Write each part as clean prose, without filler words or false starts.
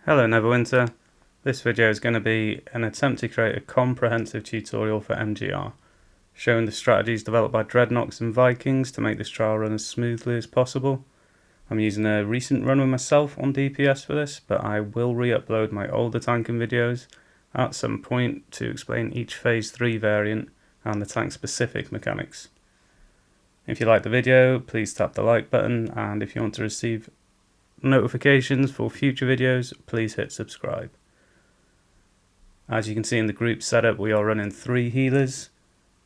Hello Neverwinter. This video is going to be an attempt to create a comprehensive tutorial for MGR, showing the strategies developed by Dreadnoks and Vikings to make this trial run as smoothly as possible. I'm using a recent run with myself on DPS for this, but I will re-upload my older tanking videos at some point to explain each Phase 3 variant and the tank specific mechanics. If you like the video, please tap the like button, and if you want to receive notifications for future videos, please hit subscribe. As you can see in the group setup, we are running 3 healers.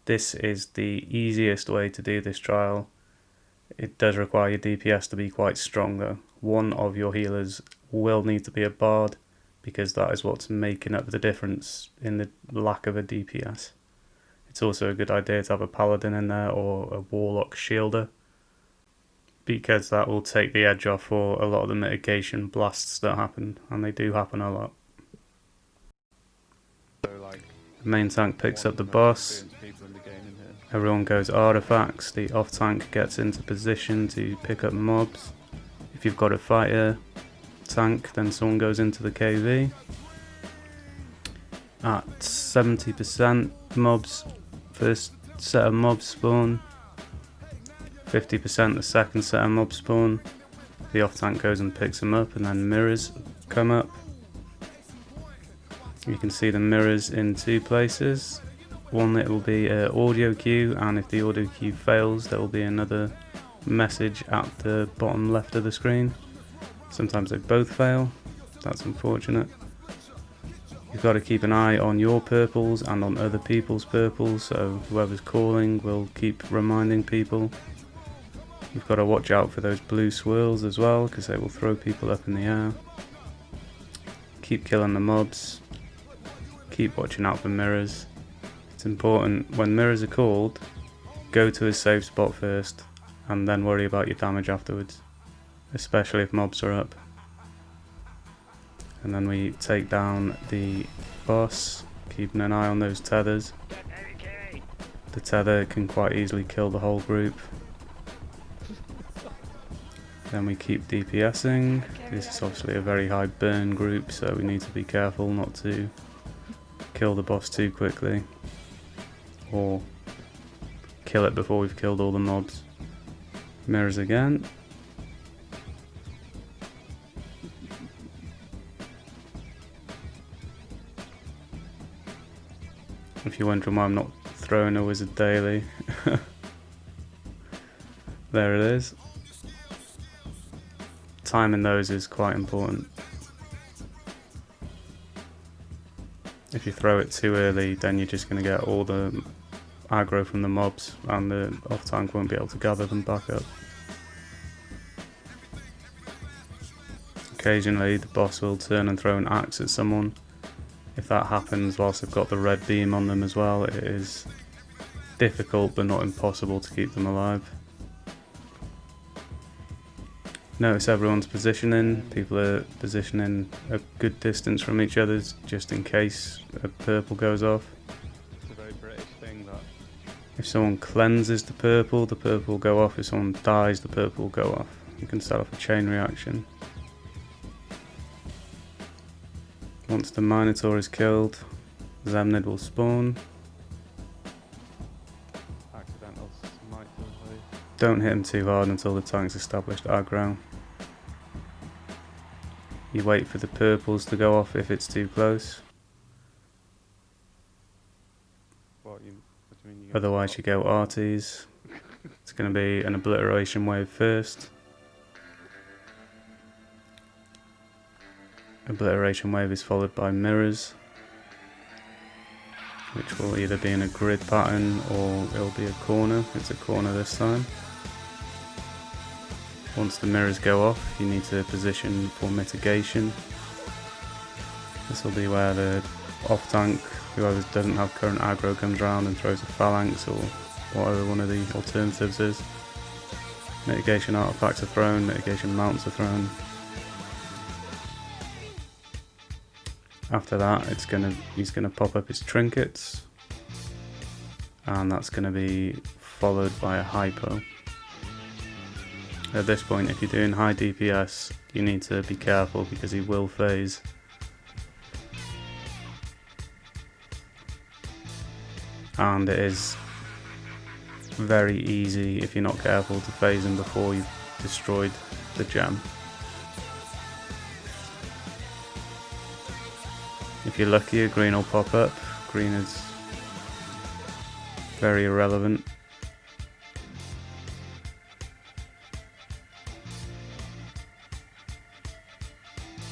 This is the easiest way to do this trial. It does require your DPS to be quite strong though. One of your healers will need to be a bard, because that is what's making up the difference in the lack of a DPS. It's also a good idea to have a paladin in there or a warlock shielder, because that will take the edge off for a lot of the mitigation blasts that happen, and they do happen a lot. The main tank picks up the boss, everyone goes artifacts, the off tank gets into position to pick up mobs. If you've got a fighter tank, then someone goes into the KV. At 70% mobs, first set of mobs spawn. 50% the second set of mobs spawn. The off tank goes and picks them up, and then mirrors come up. You can see the mirrors in 2 places. One, it will be an audio queue, and if the audio queue fails, there will be another message at the bottom left of the screen. Sometimes they both fail. That's unfortunate. You've got to keep an eye on your purples and on other people's purples, so whoever's calling will keep reminding people. You've got to watch out for those blue swirls as well, because they will throw people up in the air. Keep killing the mobs. Keep watching out for mirrors. It's important, when mirrors are called, go to a safe spot first, and then worry about your damage afterwards, especially if mobs are up. And then we take down the boss, keeping an eye on those tethers. The tether can quite easily kill the whole group. Then we keep DPSing. This is obviously a very high burn group, so we need to be careful not to kill the boss too quickly, or kill it before we've killed all the mobs. Mirrors again. If you're wondering why I'm not throwing a wizard daily, there it is. Timing those is quite important. If you throw it too early, then you're just going to get all the aggro from the mobs, and the off tank won't be able to gather them back up. Occasionally the boss will turn and throw an axe at someone. If that happens whilst they've got the red beam on them as well, it is difficult but not impossible to keep them alive. Notice everyone's positioning. People are positioning a good distance from each other, just in case a purple goes off. It's a very British thing that if someone cleanses the purple will go off. If someone dies, the purple will go off. You can set off a chain reaction. Once the Minotaur is killed, Gzemnid will spawn. Don't hit him too hard until the tank's established aggro. You wait for the purples to go off if it's too close. Otherwise you go arties. It's going to be an obliteration wave first. Obliteration wave is followed by mirrors, which will either be in a grid pattern or it'll be a corner. It's a corner this time. Once the mirrors go off, you need to position for mitigation. This will be where the off tank, whoever doesn't have current aggro, comes around and throws a phalanx or whatever one of the alternatives is. Mitigation artifacts are thrown, mitigation mounts are thrown. After that, he's gonna pop up his trinkets, and that's gonna be followed by a hypo. At this point, if you're doing high DPS, you need to be careful because he will phase. And it is very easy, if you're not careful, to phase him before you've destroyed the gem. If you're lucky, a green will pop up. Green is very irrelevant.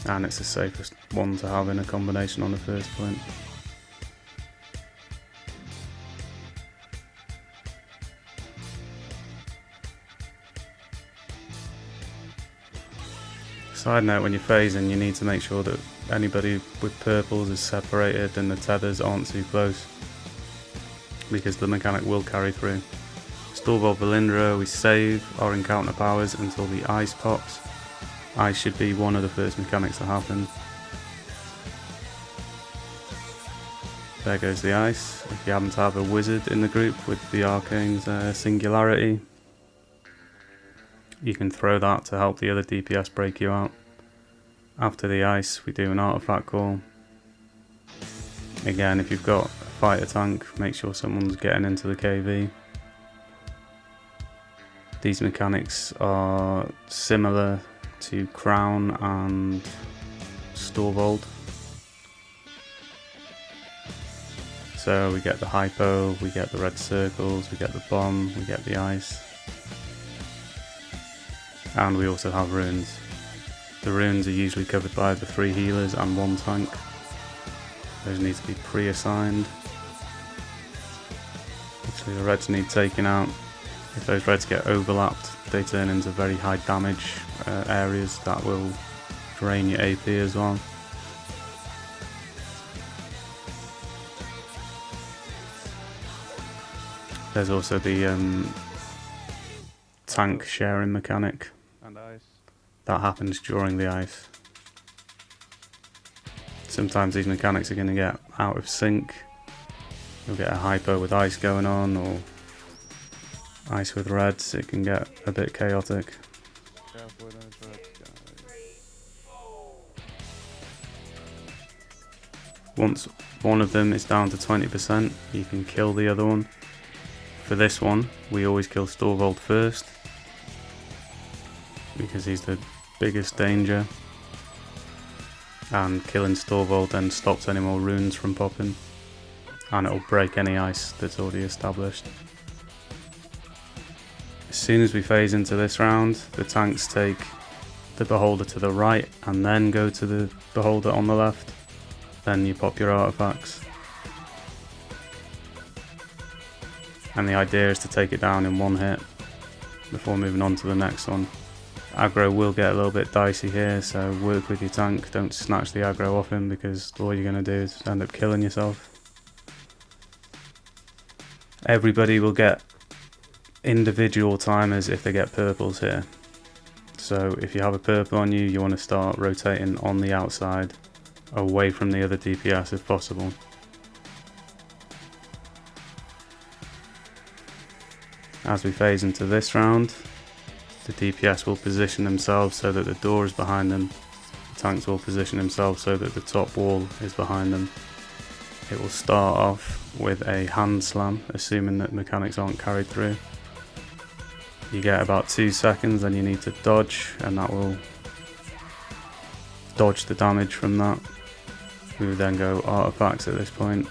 And it's the safest one to have in a combination on the first point. Side note, when you're phasing, you need to make sure that anybody with purples is separated and the tethers aren't too close, because the mechanic will carry through. Storebolt Valindra, we save our encounter powers until the ice pops. Ice should be one of the first mechanics to happen. There goes the ice. If you happen to have a wizard in the group with the arcane's singularity, you can throw that to help the other DPS break you out. After the ice, we do an artifact call. Again, if you've got a fighter tank, make sure someone's getting into the KV. These mechanics are similar to Crown and Storvold. So we get the hypo, we get the red circles, we get the bomb, we get the ice. And we also have runes. The runes are usually covered by the 3 healers and 1 tank. Those need to be pre-assigned. Actually, the reds need taking out. If those reds get overlapped, they turn into very high damage areas that will drain your AP as well. There's also the tank sharing mechanic. And ice. That happens during the ice. Sometimes these mechanics are going to get out of sync. You'll get a hypo with ice going on, or ice with reds. It can get a bit chaotic. Careful with those reds, guys. Once one of them is down to 20%, you can kill the other one. For this one, we always kill Storvold first, because he's the biggest danger, and killing Storvold then stops any more runes from popping, and it'll break any ice that's already established. As soon as we phase into this round, the tanks take the beholder to the right and then go to the beholder on the left. Then you pop your artifacts. And the idea is to take it down in one hit before moving on to the next one. Aggro will get a little bit dicey here, so work with your tank. Don't snatch the aggro off him, because all you're going to do is end up killing yourself. Everybody will get individual timers if they get purples here. So if you have a purple on you, you want to start rotating on the outside, away from the other DPS if possible. As we phase into this round, the DPS will position themselves so that the door is behind them. The tanks will position themselves so that the top wall is behind them. It will start off with a hand slam, assuming that mechanics aren't carried through. You get about 2 seconds, then you need to dodge, and that will dodge the damage from that. We will then go artifacts at this point,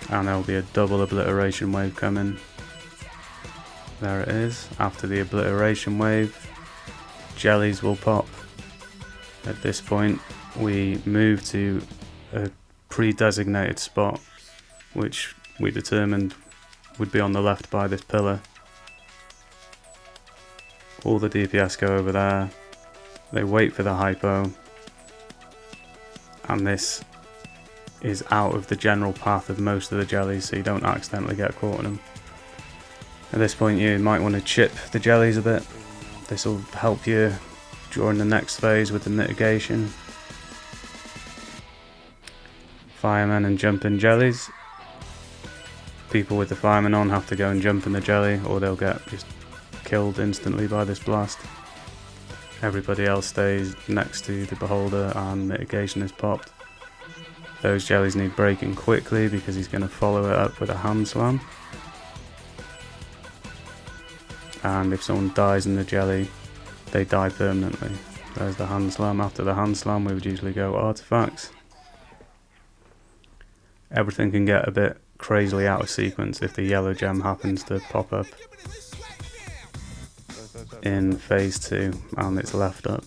and there will be a double obliteration wave coming. There it is. After the obliteration wave, jellies will pop. At this point, we move to a pre-designated spot, which we determined would be on the left by this pillar. All the DPS go over there. They wait for the hypo, and this is out of the general path of most of the jellies, so you don't accidentally get caught in them. At this point, you might want to chip the jellies a bit. This will help you during the next phase with the mitigation. Firemen and jumping jellies. People with the fireman on have to go and jump in the jelly, or they'll get just killed instantly by this blast. Everybody else stays next to the beholder and mitigation is popped. Those jellies need breaking quickly because he's going to follow it up with a hand slam. And if someone dies in the jelly, they die permanently. There's the hand slam. After the hand slam, we would usually go artifacts. Everything can get a bit crazily out of sequence if the yellow gem happens to pop up in phase 2 and it's left up.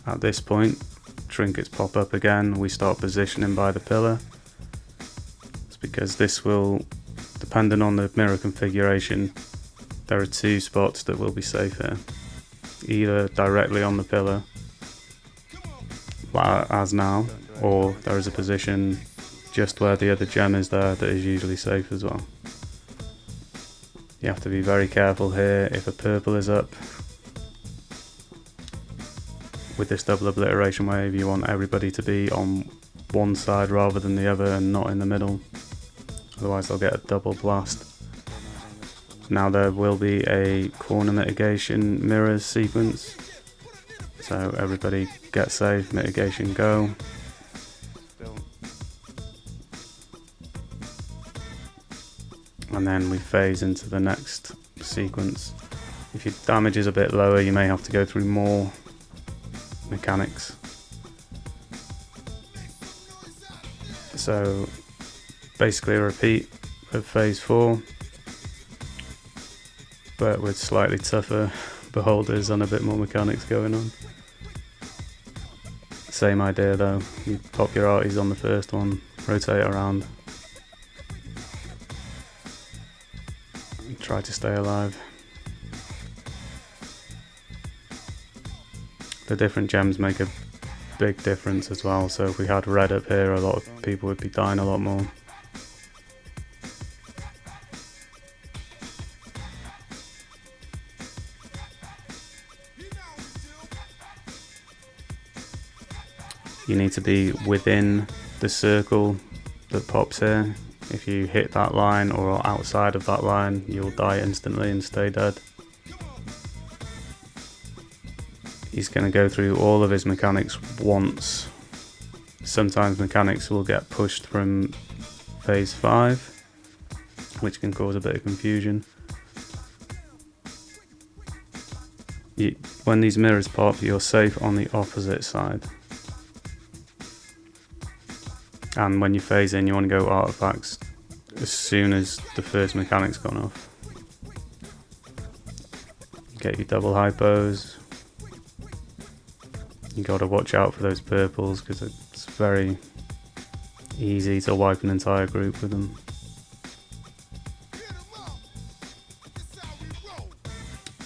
At this point, trinkets pop up again. We start positioning by the pillar. It's because this will, depending on the mirror configuration, there are 2 spots that will be safe here. Either directly on the pillar, as now, or there is a position just where the other gem is there that is usually safe as well. You have to be very careful here. If a purple is up, with this double obliteration wave, you want everybody to be on one side rather than the other and not in the middle. Otherwise they'll get a double blast. Now there will be a corner mitigation mirrors sequence. So everybody get safe, mitigation go. And then we phase into the next sequence. If your damage is a bit lower, you may have to go through more mechanics. So basically a repeat of phase 4, but with slightly tougher beholders and a bit more mechanics going on. Same idea though, you pop your arties on the first one, rotate around, and try to stay alive. The different gems make a big difference as well, so if we had red up here, a lot of people would be dying a lot more. You need to be within the circle that pops here. If you hit that line or outside of that line, you'll die instantly and stay dead. He's going to go through all of his mechanics once. Sometimes mechanics will get pushed from phase 5, which can cause a bit of confusion. When these mirrors pop, you're safe on the opposite side. And when you phase in, you want to go artifacts as soon as the first mechanic's gone off. Get your double hypos. You got to watch out for those purples because it's very easy to wipe an entire group with them.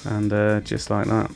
And just like that.